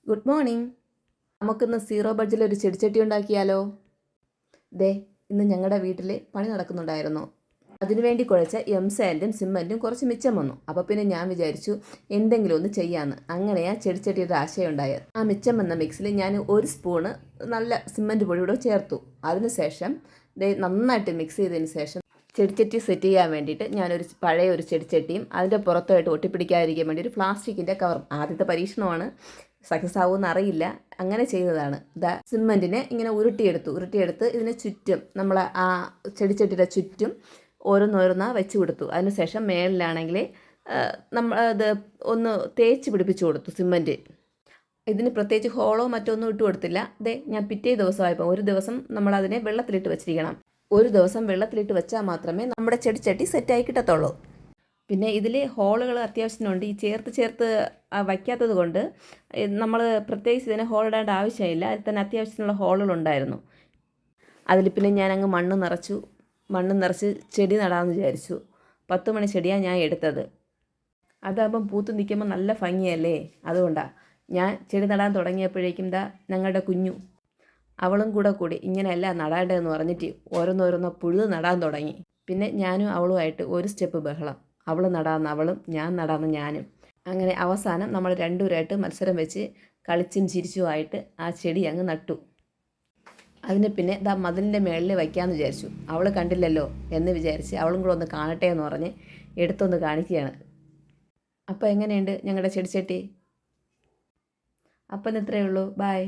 Good morning. നമുക്കിന്ന് zero ബഡ്ജറ്റിൽ ഒരു ചെടിച്ചട്ടി ഉണ്ടാക്കിയാലോ? ദേ, ഇന്ന് ഞങ്ങളുടെ വീട്ടിൽ പണി നടക്കുന്നുണ്ടായിരുന്നു. അതിനുവേണ്ടി കുഴച്ച എംസാൻഡും സിമ്മൻറ്റും കുറച്ച് മിച്ചം വന്നു. അപ്പോൾ പിന്നെ ഞാൻ വിചാരിച്ചു എന്തെങ്കിലും ഒന്ന് ചെയ്യാമെന്ന്. അങ്ങനെയാണ് ചെടിച്ചട്ടിയുടെ ആശയം ഉണ്ടായത്. ആ മിച്ചം വന്ന മിക്സിൽ ഞാൻ ഒരു സ്പൂണ് നല്ല സിമ്മൻറ്റ് പൊടി കൂടെ ചേർത്തു. അതിനുശേഷം നന്നായിട്ട് മിക്സ് ചെയ്തതിന് ശേഷം ചെടിച്ചട്ടി സെറ്റ് ചെയ്യാൻ വേണ്ടിയിട്ട് ഞാനൊരു പഴയ ഒരു ചെടിച്ചട്ടിയും അതിൻ്റെ പുറത്തായിട്ട് ഒട്ടിപ്പിടിക്കാതിരിക്കാൻ വേണ്ടി ഒരു പ്ലാസ്റ്റിക്കിൻ്റെ കവറും, ആദ്യത്തെ പരീക്ഷണമാണ്, സക്സസ് ആവുമെന്ന് അറിയില്ല, അങ്ങനെ ചെയ്തതാണ്. സിമ്മൻറ്റിനെ ഇങ്ങനെ ഉരുട്ടിയെടുത്ത് ഇതിന് ചുറ്റും നമ്മൾ ആ ചെടിച്ചട്ടിയുടെ ചുറ്റും ഓരോന്നോരോന്നാണ് വെച്ച് കൊടുത്തു. അതിനുശേഷം മേളിലാണെങ്കിൽ നമ്മൾ അത് ഒന്ന് തേച്ച് പിടിപ്പിച്ചു കൊടുത്തു സിമ്മൻറ്റ്. ഇതിന് പ്രത്യേകിച്ച് ഹോളോ മറ്റൊന്നും ഇട്ട് കൊടുത്തില്ല. ഞാൻ പിറ്റേ ദിവസമായപ്പോൾ ഒരു ദിവസം നമ്മളതിനെ വെള്ളത്തിലിട്ട് വെച്ചിരിക്കണം. ഒരു ദിവസം വെള്ളത്തിലിട്ട് വെച്ചാൽ മാത്രമേ നമ്മുടെ ചെടിച്ചട്ടി സെറ്റായി കിട്ടത്തുള്ളൂ. പിന്നെ ഇതിൽ ഹോളുകൾ അത്യാവശ്യമുണ്ട്. ഈ ചേർത്ത് വയ്ക്കാത്തത് കൊണ്ട് നമ്മൾ പ്രത്യേകിച്ച് ഇതിനെ ഹോൾ ഇടേണ്ട ആവശ്യമില്ല. അതിൽ തന്നെ അത്യാവശ്യത്തിനുള്ള ഹോളുകളുണ്ടായിരുന്നു. അതിൽ പിന്നെ ഞാനങ്ങ് മണ്ണ് നിറച്ച് ചെടി നടാമെന്ന് വിചാരിച്ചു. 10 മണി ചെടിയാണ് ഞാൻ എടുത്തത്. അതാകുമ്പം പൂത്ത് നിൽക്കുമ്പോൾ നല്ല ഭംഗിയല്ലേ, അതുകൊണ്ടാണ്. ഞാൻ ചെടി നടാൻ തുടങ്ങിയപ്പോഴേക്കും ഞങ്ങളുടെ കുഞ്ഞു അവളും കൂടി ഇങ്ങനെയല്ല നടാണ്ടതെന്ന് പറഞ്ഞിട്ട് ഓരോന്നോരോന്നോ പുഴുത് നടാൻ തുടങ്ങി. പിന്നെ ഞാനും അവളുമായിട്ട് ഒരു സ്റ്റെപ്പ് ബഹളം. അവൾ നടാമെന്ന് അവളും, ഞാൻ നടാമെന്ന് ഞാനും. അങ്ങനെ അവസാനം നമ്മൾ രണ്ടുപേരായിട്ട് മത്സരം വെച്ച് കളിച്ചും ചിരിച്ചുമായിട്ട് ആ ചെടി അങ്ങ് നട്ടു. അതിന് പിന്നെ മതിലിൻ്റെ മേളിൽ വയ്ക്കാമെന്ന് വിചാരിച്ചു. അവൾ കണ്ടില്ലല്ലോ എന്ന് വിചാരിച്ച് അവളും കൂടെ ഒന്ന് കാണട്ടെ എന്ന് പറഞ്ഞ് എടുത്തൊന്ന് കാണിക്കുകയാണ്. അപ്പോൾ എങ്ങനെയുണ്ട് ഞങ്ങളുടെ ചെടിച്ചട്ടി? അപ്പം ഇത്രയേ ഉള്ളൂ. ബൈ.